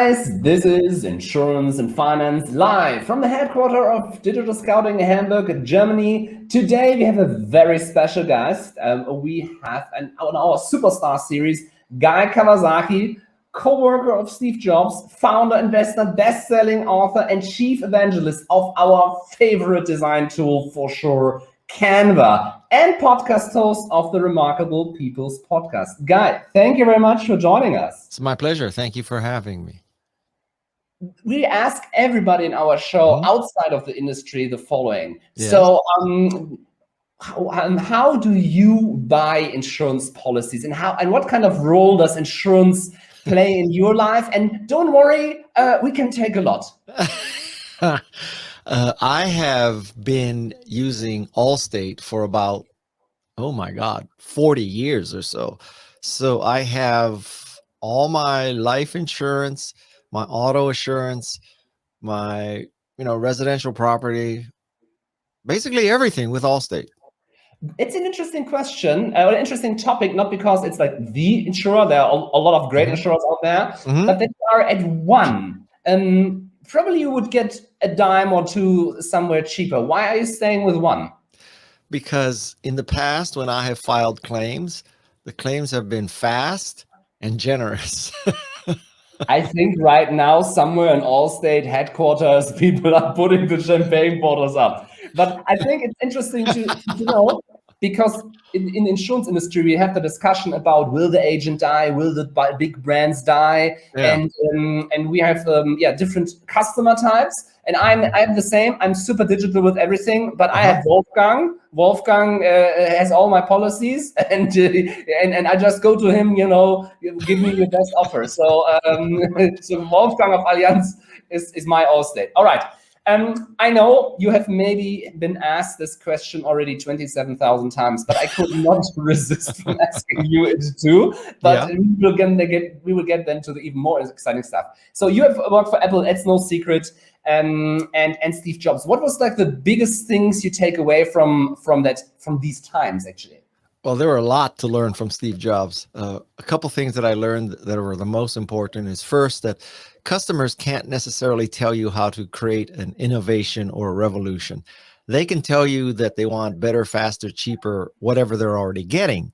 guys, this is Insurance and Finance live from the headquarters of Digital Scouting in Hamburg, Germany. Today we have a very special guest. We have on our Superstar series, Guy Kawasaki, co-worker of Steve Jobs, founder, investor, best-selling author, and chief evangelist of our favorite design tool for sure, Canva, and podcast host of the Remarkable People's Podcast. Guy, thank you very much for joining us. It's my pleasure. Thank you for having me. We ask everybody in our show outside of the industry the following. Yes. So how do you buy insurance policies, and what kind of role does insurance play in your life? And don't worry, we can take a lot. I have been using Allstate for about, 40 years or so. So I have all my life insurance, my auto insurance, my, residential property, basically everything with Allstate. It's an interesting question, an interesting topic, not because it's like the insurer. There are a lot of great insurers out there, but they are at one. Probably you would get a dime or two somewhere cheaper. Why are you staying with one? Because in the past, when I have filed claims, the claims have been fast and generous. I think right now, somewhere in Allstate headquarters, people are putting the champagne bottles up. But I think it's interesting to know, because in the insurance industry, we have the discussion about, will the agent die? Will the big brands die? Yeah. And we have different customer types. And I'm the same. I'm super digital with everything, but I have Wolfgang. Wolfgang has all my policies, and I just go to him. Give me your best offer. So so Wolfgang of Allianz is my Allstate. All right. I know you have maybe been asked this question already 27,000 times, but I could not resist from asking you it too. But we will get then to the even more exciting stuff. So you have worked for Apple. It's no secret. And Steve Jobs. What was like the biggest things you take away from these times, actually? Well, there were a lot to learn from Steve Jobs. A couple things that I learned that were the most important is, first, that customers can't necessarily tell you how to create an innovation or a revolution. They can tell you that they want better, faster, cheaper, whatever they're already getting,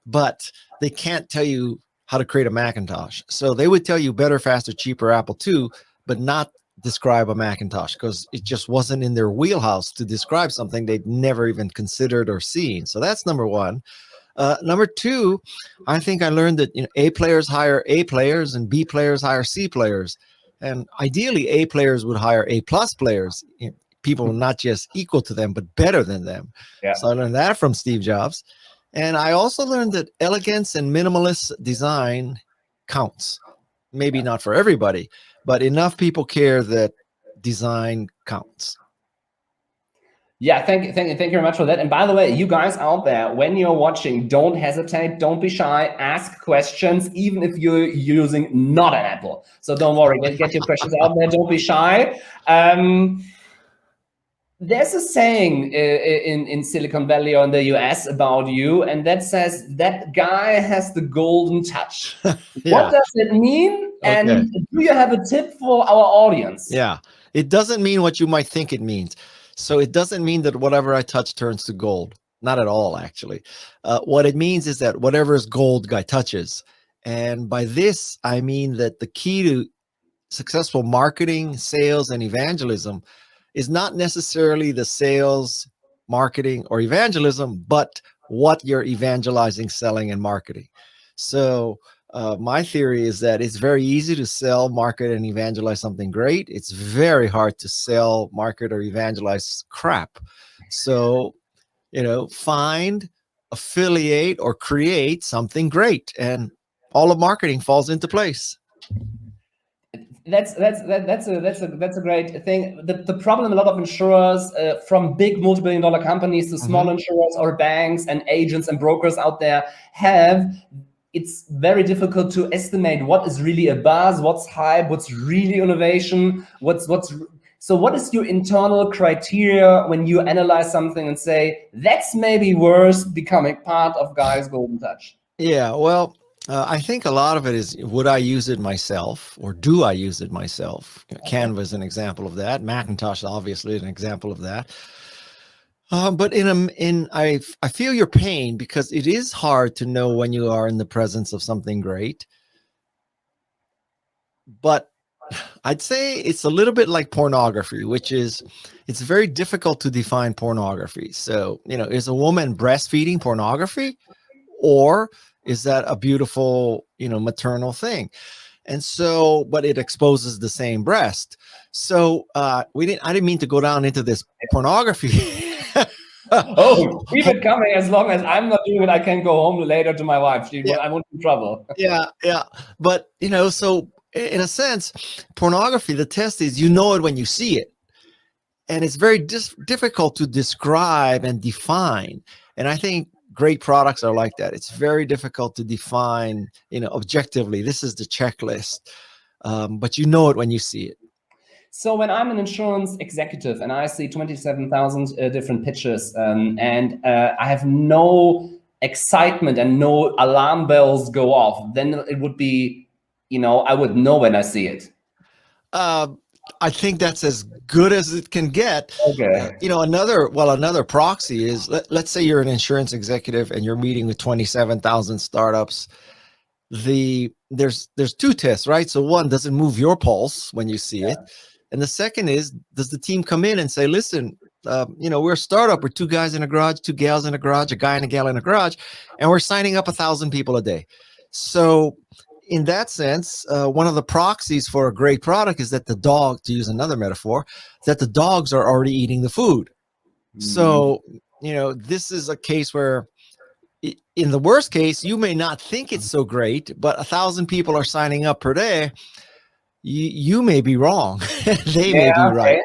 but they can't tell you how to create a Macintosh. So they would tell you better, faster, cheaper Apple II, but not describe a Macintosh, because it just wasn't in their wheelhouse to describe something they'd never even considered or seen. So that's number one. Number two, I think I learned that A players hire A players and B players hire C players, and ideally A players would hire A plus players, people not just equal to them but better than them. Yeah. So I learned that from Steve Jobs. And I also learned that elegance and minimalist design counts. Maybe not for everybody, but enough people care that design counts. Yeah, thank you very much for that. And by the way, you guys out there, when you're watching, don't hesitate, don't be shy, ask questions, even if you're using not an Apple. So don't worry, get your questions out there, don't be shy. There's a saying in Silicon Valley or in the US about you, and that says, that guy has the golden touch. Yeah. What does it mean? And do you have a tip for our audience? Yeah, it doesn't mean what you might think it means. So it doesn't mean that whatever I touch turns to gold. Not at all, actually. What it means is that whatever is gold, Guy touches. And by this, I mean that the key to successful marketing, sales, and evangelism is not necessarily the sales, marketing, or evangelism, but what you're evangelizing, selling, and marketing. So my theory is that it's very easy to sell, market, and evangelize something great. It's very hard to sell, market, or evangelize crap. So, find, affiliate, or create something great, and all of marketing falls into place. That's a great thing. The problem a lot of insurers, from big multi-billion-dollar companies to small insurers or banks and agents and brokers out there have, it's very difficult to estimate what is really a buzz, what's hype, what's really innovation, so what is your internal criteria when you analyze something and say, that's maybe worth becoming part of Guy's Golden Touch? Yeah, well, I think a lot of it is, would I use it myself, or do I use it myself? Canva is an example of that. Macintosh, obviously, an example of that. But I feel your pain, because it is hard to know when you are in the presence of something great. But I'd say it's a little bit like pornography, which is, it's very difficult to define pornography. So, is a woman breastfeeding pornography, or is that a beautiful, maternal thing? And so, but it exposes the same breast. So I didn't mean to go down into this pornography. Oh, keep it coming. As long as I'm not doing it, I can go home later to my wife. I won't be in trouble. Yeah. But, so in a sense, pornography, the test is, it when you see it. And it's very difficult to describe and define. And I think great products are like that. It's very difficult to define, objectively. This is the checklist, but it when you see it. So when I'm an insurance executive and I see 27,000 different pitches, and I have no excitement and no alarm bells go off, then it would be, I would know when I see it. I think that's as good as it can get. Okay. Another proxy is, let's say you're an insurance executive and you're meeting with 27,000 startups. There's two tests, right? So one, does it move your pulse when you see it? And the second is, does the team come in and say, listen, we're a startup. We're two guys in a garage, two gals in a garage, a guy and a gal in a garage, and we're signing up 1,000 people a day. So in that sense, one of the proxies for a great product is that the dog, to use another metaphor, that the dogs are already eating the food. Mm-hmm. So, this is a case where, in the worst case, you may not think it's so great, but 1,000 people are signing up per day. You may be wrong. They may be right.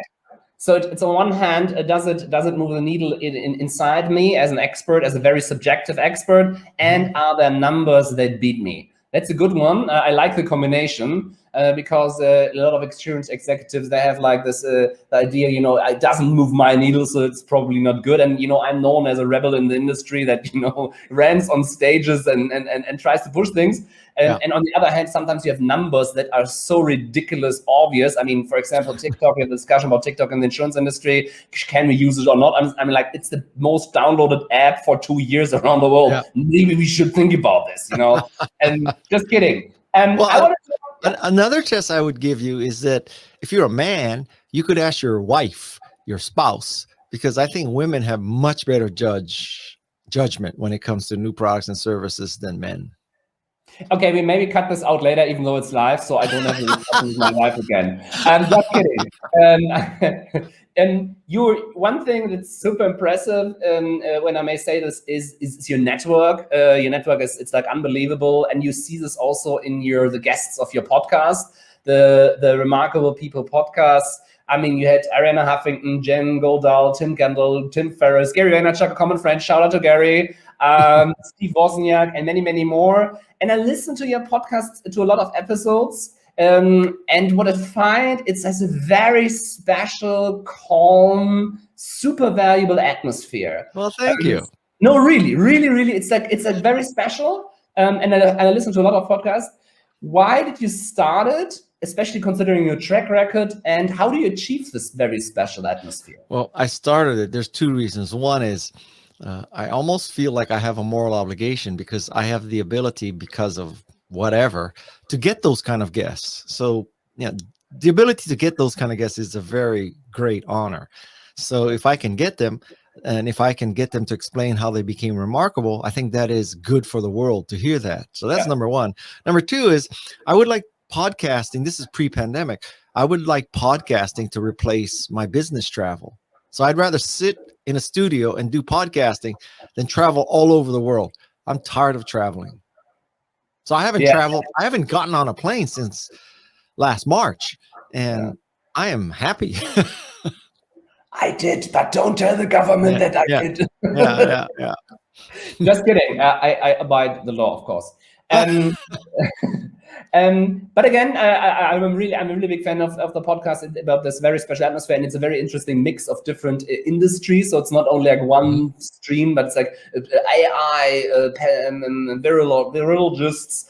So it's on one hand, does it move the needle inside me as an expert, as a very subjective expert, and are there numbers that beat me? That's a good one. I like the combination because a lot of experienced executives, they have like this the idea, it doesn't move my needle, so it's probably not good. And, I'm known as a rebel in the industry that, rants on stages and tries to push things. And on the other hand, sometimes you have numbers that are so ridiculous, obvious. I mean, for example, TikTok, we have a discussion about TikTok in the insurance industry. Can we use it or not? I mean, like, it's the most downloaded app for 2 years around the world. Yeah. Maybe we should think about this, And just kidding. Another test I would give you is that if you're a man, you could ask your wife, your spouse, because I think women have much better judgment when it comes to new products and services than men. Okay, we maybe cut this out later, even though it's live, so I don't have to discuss with my wife again. Just kidding. And one thing that's super impressive, when I may say this, is your network. Your network it's like unbelievable, and you see this also in the guests of your podcast, the Remarkable People podcast. I mean, you had Ariana Huffington, Jen Goldal, Tim Kendall, Tim Ferriss, Gary Vaynerchuk, a common friend. Shout out to Gary. Steve Wozniak, and many, many more. And I listened to your podcast, to a lot of episodes. And what I find, it has a very special, calm, super valuable atmosphere. Well, thank you. No, really, really, really. It's like very special. And I listened to a lot of podcasts. Why did you start it? Especially considering your track record, and how do you achieve this very special atmosphere? Well, I started it. There's two reasons. One is, I almost feel like I have a moral obligation because I have the ability, because of whatever, to get those kind of guests. So, the ability to get those kind of guests is a very great honor. So if I can get them, and if I can get them to explain how they became remarkable, I think that is good for the world to hear that. So that's number one. Number two is, I would like podcasting. This is pre-pandemic. I would like podcasting to replace my business travel. So I'd rather sit in a studio and do podcasting than travel all over the world. I'm tired of traveling. So I haven't traveled. I haven't gotten on a plane since last March, and I am happy. I did, but don't tell the government that I did. Yeah. But again, I'm a really big fan of the podcast about this very special atmosphere, and it's a very interesting mix of different industries. So it's not only like one stream, but it's like AI, virologists,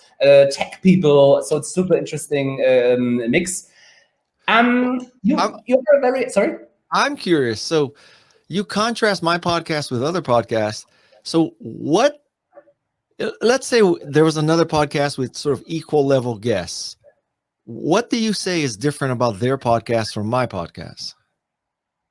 tech people. So it's super interesting mix. You're very sorry. I'm curious. So you contrast my podcast with other podcasts. So let's say there was another podcast with sort of equal level guests. What do you say is different about their podcast from my podcast?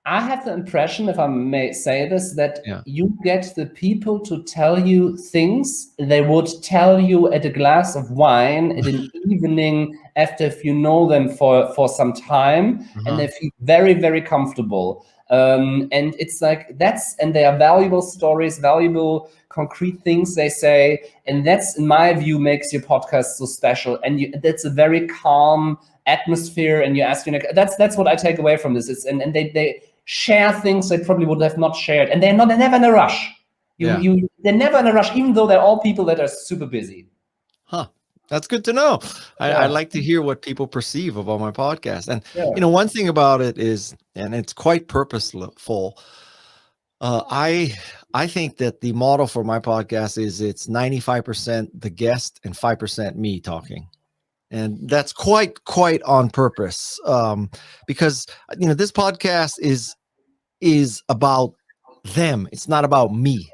I have the impression, if I may say this, that you get the people to tell you things they would tell you at a glass of wine at an evening after, if you know them for some time, and they feel very, very comfortable. And it's like and they are valuable stories, valuable concrete things they say, and that's, in my view, makes your podcast so special. And that's a very calm atmosphere, and you ask, that's what I take away from this. And they share things they probably would have not shared, and they're never in a rush. They're never in a rush, even though they're all people that are super busy. That's good to know. I like to hear what people perceive about my podcast. And one thing about it is, and it's quite purposeful, I think that the model for my podcast is it's 95% the guest and 5% me talking. And that's quite on purpose, because this podcast is about them. It's not about me.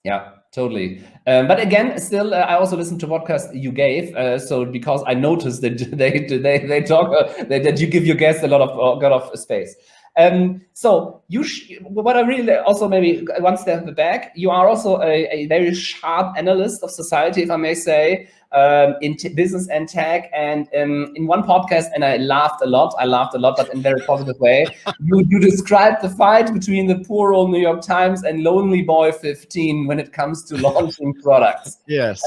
Yeah, totally. But again, still, I also listened to podcast you gave. So because I noticed that they talk that you give your guests a lot of space. So what I really also, maybe one step back, you are also a very sharp analyst of society, if I may say, in business and tech. And in one podcast, and I laughed a lot, but in a very positive way, you described the fight between the poor old New York Times and Lonely Boy 15 when it comes to launching products. Yes.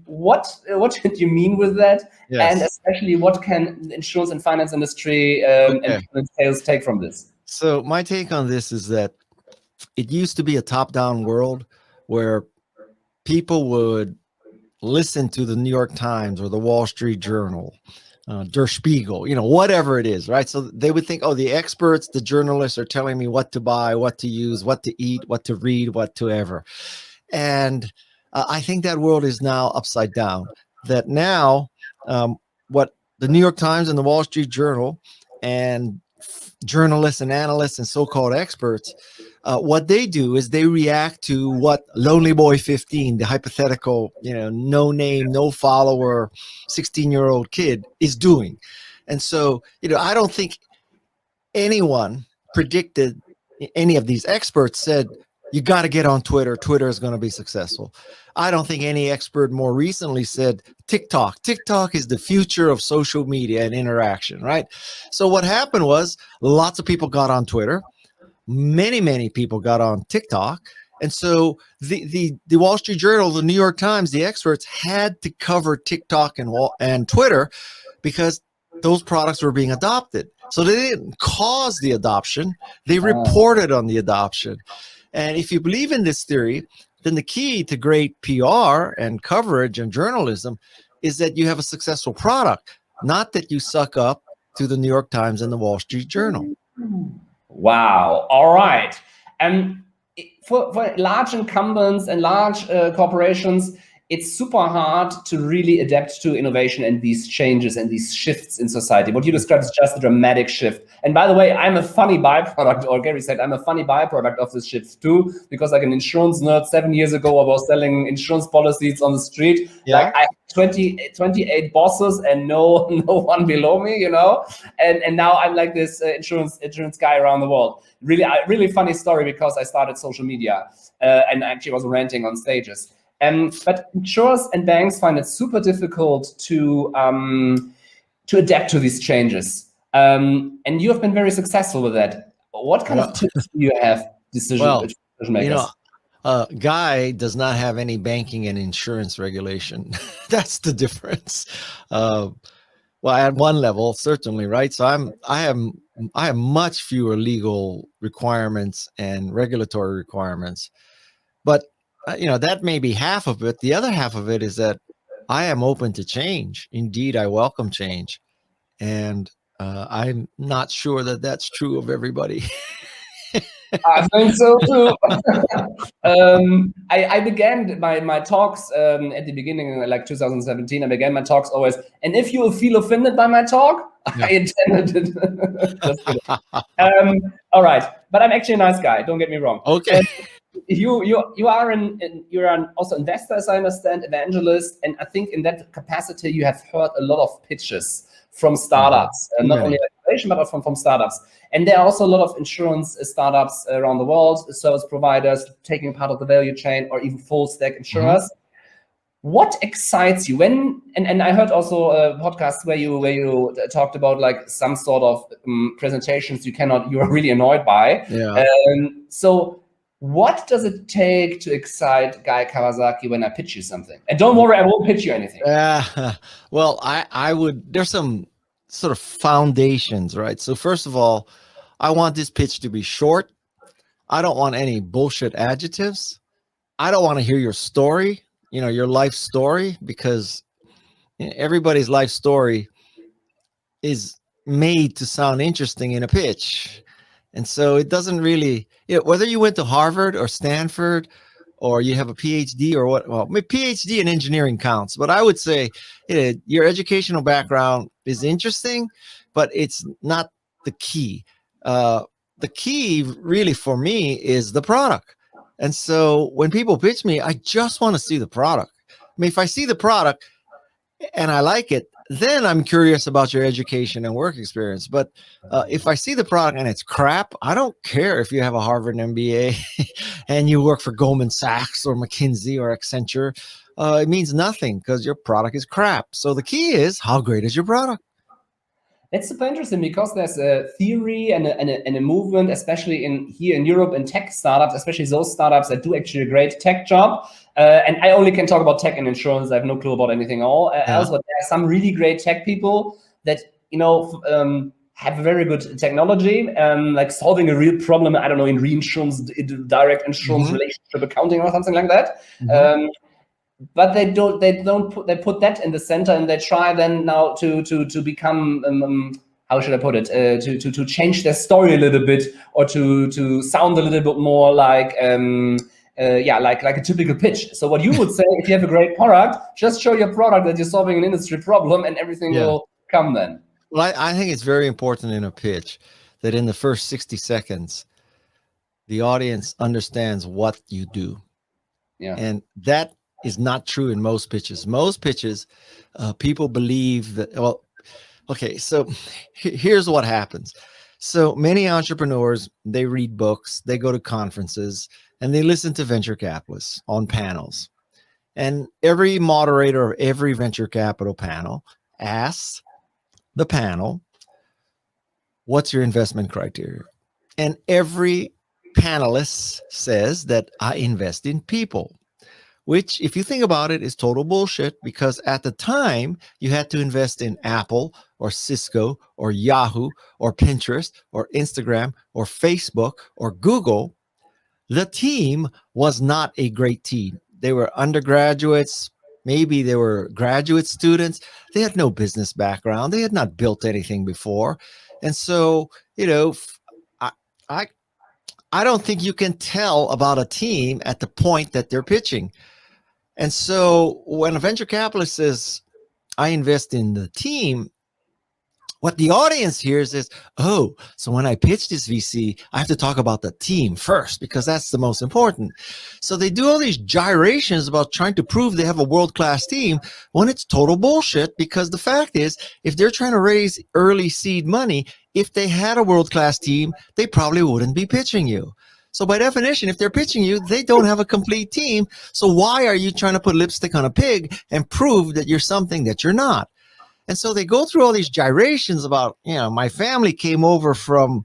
What did you mean with that? Yes. And especially, what can the insurance and finance industry and sales take from this? So my take on this is that it used to be a top-down world where people would listen to the New York Times or the Wall Street Journal, Der Spiegel, whatever it is, right? So they would think, the experts, the journalists are telling me what to buy, what to use, what to eat, what to read, what to ever. And I think that world is now upside down. That now what the New York Times and the Wall Street Journal and journalists and analysts and so-called experts, what they do is they react to what Lonely Boy 15, the hypothetical, no name, no follower, 16-year-old kid is doing. And so, I don't think anyone predicted, any of these experts said, you got to get on Twitter. Twitter is going to be successful. I don't think any expert more recently said TikTok. TikTok is the future of social media and interaction, right? So what happened was lots of people got on Twitter. Many people got on TikTok. And so the Wall Street Journal, the New York Times, the experts had to cover TikTok and Twitter because those products were being adopted. So they didn't cause the adoption. They reported on the adoption. And if you believe in this theory, then the key to great PR and coverage and journalism is that you have a successful product, not that you suck up to the New York Times and the Wall Street Journal. Wow. All right. And for large incumbents and large corporations, it's super hard to really adapt to innovation and these changes and these shifts in society. What you described is just a dramatic shift. And by the way, I'm a funny byproduct, or Gary said, I'm a funny byproduct of this shift too, because like an insurance nerd 7 years ago, I was selling insurance policies on the street. Yeah. Like I have 28 bosses and no one below me, and now I'm like this insurance guy around the world. Really funny story, because I started social media and actually was ranting on stages. But insurers and banks find it super difficult to adapt to these changes. And you have been very successful with that. What kind of tips do you have, decision makers? Guy does not have any banking and insurance regulation. That's the difference. Well, at one level, certainly, right? So I have much fewer legal requirements and regulatory requirements, but that may be half of it. The other half of it is that I am open to change. Indeed, I welcome change. And I'm not sure that that's true of everybody. I think so too. I began my talks at the beginning, like 2017. I began my talks always, and if you feel offended by my talk, Yeah. I intended it. Just kidding. All right, but I'm actually a nice guy. Don't get me wrong. Okay. You are you're an also investor, as I understand, evangelist, and I think in that capacity you have heard a lot of pitches from startups, not only innovation, but from startups. And there are also a lot of insurance startups around the world, service providers taking part of the value chain, or even full stack insurers. What excites you when? And I heard also a podcast where you talked about like some sort of presentations you are really annoyed by. Yeah. So what does it take to excite Guy Kawasaki when I pitch you something? And don't worry, I won't pitch you anything. Well, I would. There's some sort of foundations, right? So first of all, I want this pitch to be short. I don't want any bullshit adjectives. I don't want to hear your story, your life story, because everybody's life story is made to sound interesting in a pitch. And so it doesn't really, whether you went to Harvard or Stanford or you have a PhD or what, well, my PhD in engineering counts, but I would say your educational background is interesting, but it's not the key. The key really for me is the product. And so when people pitch me, I just want to see the product. I mean, if I see the product and I like it, then I'm curious about your education and work experience. But if I see the product and it's crap, I don't care if you have a Harvard MBA and you work for Goldman Sachs or McKinsey or Accenture. It means nothing because your product is crap. So the key is, how great is your product? It's super interesting because there's a theory and a movement, especially here in Europe, in tech startups, especially those startups that do actually a great tech job. And I only can talk about tech and insurance. I have no clue about anything else. But there are some really great tech people that have very good technology, like solving a real problem. I don't know, in reinsurance, direct insurance, relationship accounting, or something like that. But they put that in the center, and they try then now to become how should I put it, to change their story a little bit, or to sound a little bit more like like a typical pitch. So what you would say, if you have a great product, just show your product that you're solving an industry problem, and everything will come then. Well, I think it's very important in a pitch that in the first 60 seconds, the audience understands what you do. Yeah. And that is not true in most pitches. Most pitches, people believe that, well, okay, so here's what happens. So many entrepreneurs, they read books, they go to conferences, and they listen to venture capitalists on panels. And every moderator of every venture capital panel asks the panel, what's your investment criteria? And every panelist says that I invest in people, which, if you think about it, is total bullshit, because at the time you had to invest in Apple or Cisco or Yahoo or Pinterest or Instagram or Facebook or Google. The team was not a great team. They were undergraduates. Maybe they were graduate students. They had no business background. They had not built anything before. And so, I don't think you can tell about a team at the point that they're pitching. And so when a venture capitalist says, I invest in the team, what the audience hears is, oh, so when I pitch this VC, I have to talk about the team first, because that's the most important. So they do all these gyrations about trying to prove they have a world-class team when it's total bullshit, because the fact is, if they're trying to raise early seed money, if they had a world-class team, they probably wouldn't be pitching you. So by definition, if they're pitching you, they don't have a complete team. So why are you trying to put lipstick on a pig and prove that you're something that you're not? And so they go through all these gyrations about, my family came over from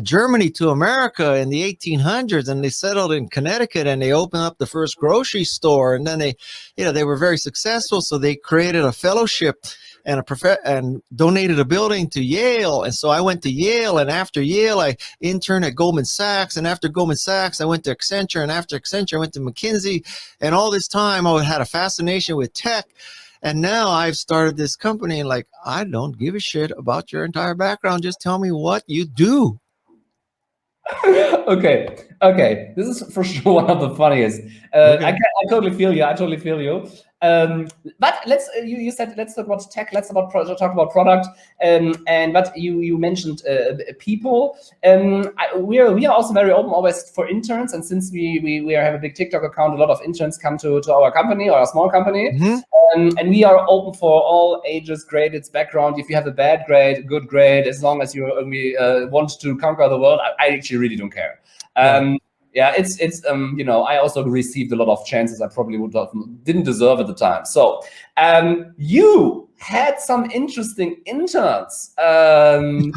Germany to America in the 1800s, and they settled in Connecticut, and they opened up the first grocery store. And then they were very successful. So they created a fellowship and donated a building to Yale. And so I went to Yale, and after Yale, I interned at Goldman Sachs. And after Goldman Sachs, I went to Accenture. And after Accenture, I went to McKinsey. And all this time, I had a fascination with tech. And now I've started this company, and like, I don't give a shit about your entire background. Just tell me what you do. Okay. This is for sure one of the funniest. Okay. I totally feel you. But you said let's talk about tech. Let's talk about product. But you mentioned people. We are also very open always for interns. And since we have a big TikTok account, a lot of interns come to our company or a small company. And we are open for all ages, grades, background. If you have a bad grade, a good grade, as long as you want to conquer the world, I actually really don't care. It's I also received a lot of chances I probably didn't deserve at the time. So you had some interesting interns, and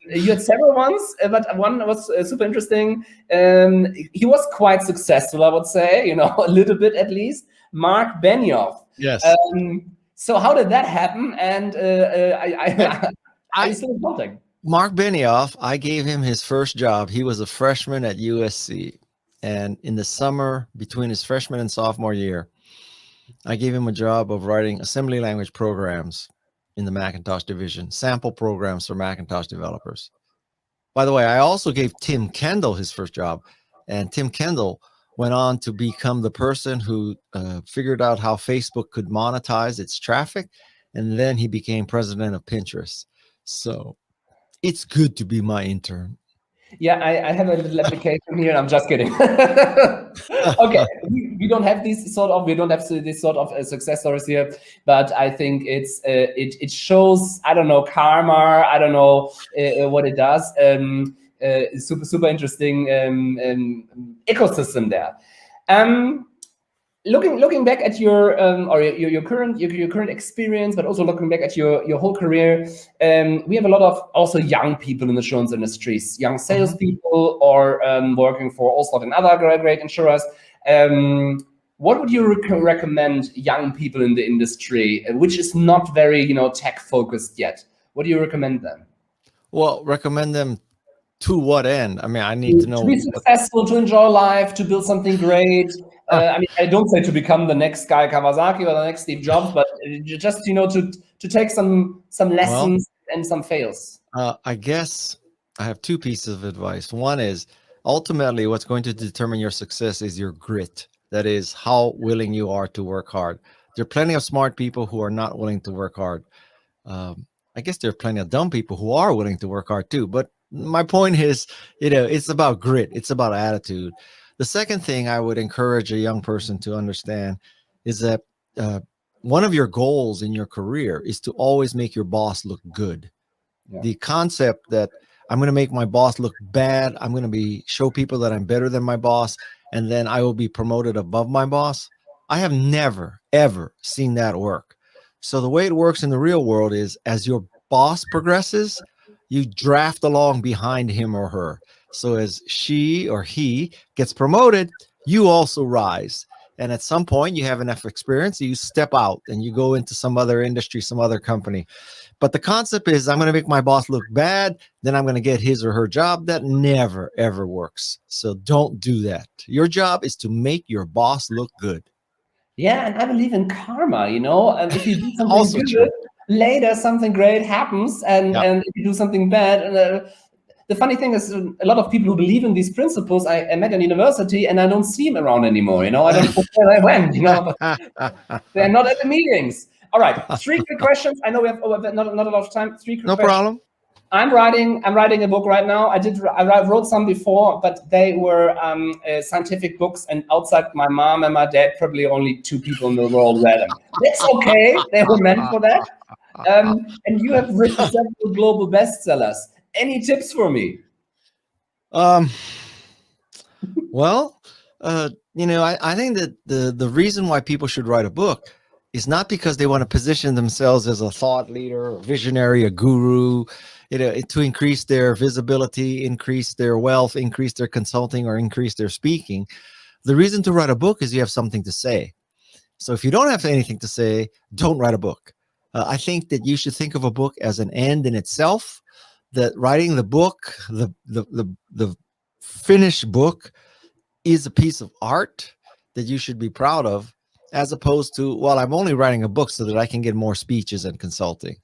you had several ones, but one was super interesting. He was quite successful, I would say, a little bit at least. Mark Benioff. Yes. So how did that happen? And I still in contact. Mark Benioff, I gave him his first job. He was a freshman at USC. And in the summer between his freshman and sophomore year, I gave him a job of writing assembly language programs in the Macintosh division, sample programs for Macintosh developers. By the way, I also gave Tim Kendall his first job. And Tim Kendall went on to become the person who figured out how Facebook could monetize its traffic. And then he became president of Pinterest. So it's good to be my intern. Yeah, I have a little application here. I'm just kidding. Okay, we don't have this sort of success stories here, but I think it shows, I don't know, karma. I don't know what it does. Super interesting ecosystem there. Looking back at your current experience, but also looking back at your whole career, we have a lot of also young people in the insurance industries, young salespeople, or working for Oslo and other great insurers. What would you recommend young people in the industry, which is not very tech focused yet? What do you recommend them? Well, recommend them to what end? I mean, I need to know. To be successful, to enjoy life, to build something great. I mean, I don't say to become the next Guy Kawasaki or the next Steve Jobs, but just to take some lessons and some fails. I guess I have two pieces of advice. One is, ultimately, what's going to determine your success is your grit. That is how willing you are to work hard. There are plenty of smart people who are not willing to work hard. I guess there are plenty of dumb people who are willing to work hard too. But my point is, it's about grit. It's about attitude. The second thing I would encourage a young person to understand is that one of your goals in your career is to always make your boss look good. Yeah. The concept that I'm going to make my boss look bad, I'm going to show people that I'm better than my boss, and then I will be promoted above my boss. I have never, ever seen that work. So the way it works in the real world is, as your boss progresses, you draft along behind him or her. So as she or he gets promoted, you also rise. And at some point you have enough experience, you step out and you go into some other industry, some other company. But the concept is, I'm going to make my boss look bad, then I'm going to get his or her job. That never, ever works. So don't do that. Your job is to make your boss look good. Yeah, and I believe in karma, and if you do something good, later something great happens, and if you do something bad, the funny thing is, a lot of people who believe in these principles, I met in university, and I don't see them around anymore. I don't know where they went. They're not at the meetings. All right, 3 quick questions. I know we have not a lot of time. 3 quick questions. No problem. I'm writing a book right now. I wrote some before, but they were scientific books, and outside my mom and my dad, probably only 2 people in the world read them. That's okay. They were meant for that. And you have written several global bestsellers. Any tips for me? I think that the reason why people should write a book is not because they want to position themselves as a thought leader, a visionary, a guru, to increase their visibility, increase their wealth, increase their consulting, or increase their speaking. The reason to write a book is you have something to say. So if you don't have anything to say, don't write a book. I think that you should think of a book as an end in itself. That writing the book, the finished book, is a piece of art that you should be proud of. as opposed to, well, I'm only writing a book so that I can get more speeches and consulting,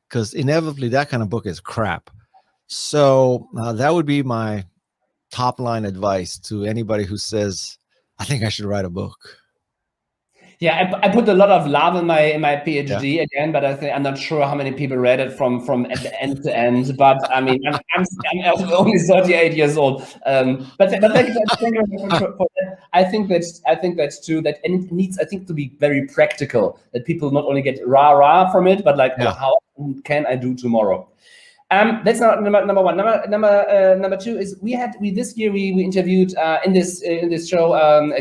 because inevitably that kind of book is crap. So that would be my top line advice to anybody who says, I think I should write a book. Yeah, I put a lot of love in my PhD again, but I think I'm not sure how many people read it from end to end. But I mean, I'm only 38 years old. But thank you for that. I think that's true. That, and it needs, I think, to be very practical. That people not only get rah from it, but like, how can I do tomorrow? That's not number one. Number two is we this year we interviewed in this show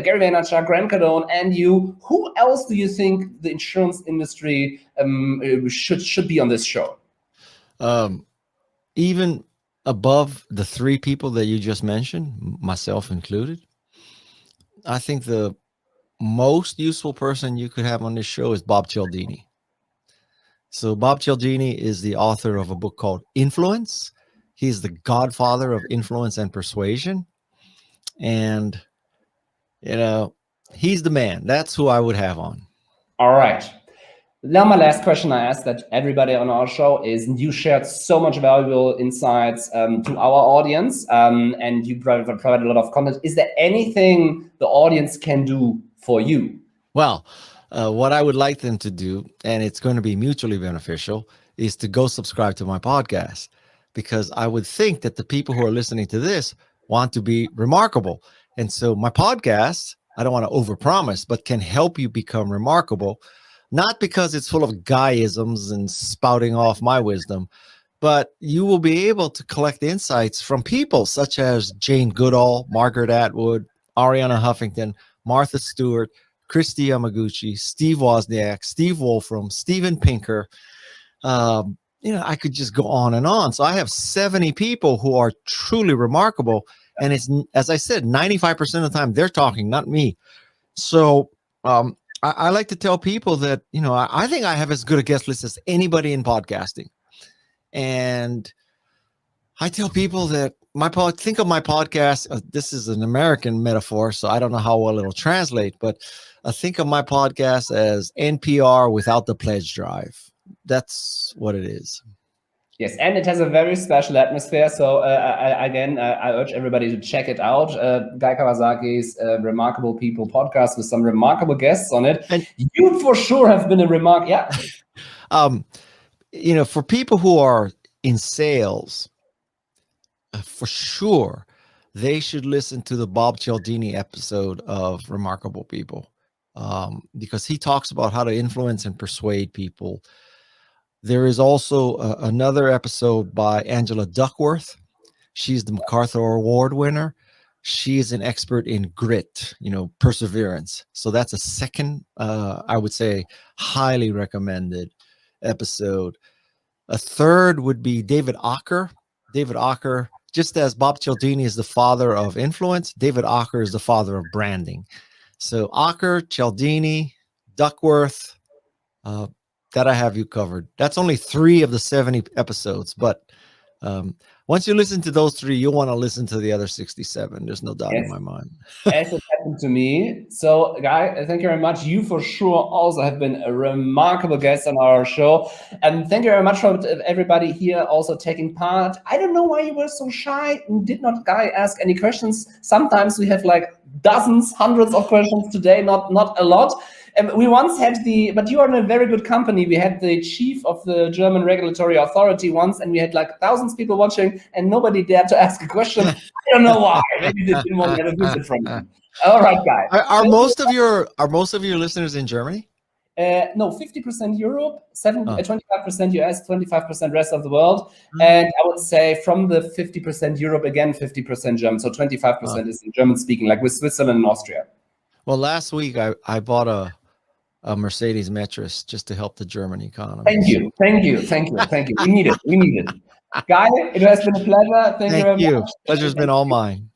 Gary Vaynerchuk, Grant Cardone, and you. Who else do you think the insurance industry should be on this show? Even above the three people that you just mentioned, myself included, I think the most useful person you could have on this show is Bob Cialdini. So Bob Cialdini is the author of a book called Influence. He's the godfather of influence and persuasion. And, you know, he's the man. That's who I would have on. All right. Now, my last question I asked that everybody on our show is, you shared so much valuable insights to our audience, and you provided a lot of content. Is there anything the audience can do for you? Well, what I would like them to do, and it's going to be mutually beneficial, is to go subscribe to my podcast, because I would think that the people who are listening to this want to be remarkable. And so my podcast, I don't want to overpromise, but can help you become remarkable, not because it's full of guyisms and spouting off my wisdom, but you will be able to collect insights from people such as Jane Goodall, Margaret Atwood, Arianna Huffington, Martha Stewart, Christy Yamaguchi, Steve Wozniak, Steve Wolfram, Steven Pinker. You know, I could just go on and on. So I have 70 people who are truly remarkable. And it's, as I said, 95% of the time they're talking, not me. So I like to tell people that, you know, I think I have as good a guest list as anybody in podcasting. And I tell people that think of my podcast. This is an American metaphor, so I don't know how well it'll translate, but think of my podcast as NPR without the pledge drive. That's what it is. Yes, and it has a very special atmosphere. So I urge everybody to check it out. Guy Kawasaki's Remarkable People podcast with some remarkable guests on it. And you for sure have been a remark. Yeah. You know, for people who are in sales, for sure, they should listen to the Bob Cialdini episode of Remarkable People, because he talks about how to influence and persuade people. There is also another episode by Angela Duckworth. She's the MacArthur Award winner. She is an expert in grit, you know, perseverance. So that's a second, I would say, highly recommended episode. A third would be David Ocker. David Ocker, just as Bob Cialdini is the father of influence, David Ocker is the father of branding. So Ocker, Cialdini, Duckworth, that I have you covered. That's only 3 of the 70 episodes, but once you listen to those 3, you'll want to listen to the other 67. There's no doubt in my mind. As it happened to me. So, Guy, thank you very much. You for sure also have been a remarkable guest on our show. And thank you very much for everybody here also taking part. I don't know why you were so shy and did not, Guy, ask any questions. Sometimes we have like dozens, hundreds of questions today, not a lot. We once had but you are in a very good company. We had the chief of the German regulatory authority once, and we had like thousands of people watching, and nobody dared to ask a question. I don't know why. Maybe they didn't want to have a visit from you. All right, Guy. Are most of your listeners in Germany? No, 50% Europe, 25% US, 25% rest of the world. And I would say from the 50% Europe, again, 50% German. So 25% is in German speaking, like with Switzerland and Austria. Well, last week I bought a Mercedes mattress just to help the German economy. Thank you. We need it. Guy, it has been a pleasure. Thank you very much. Pleasure's been all mine.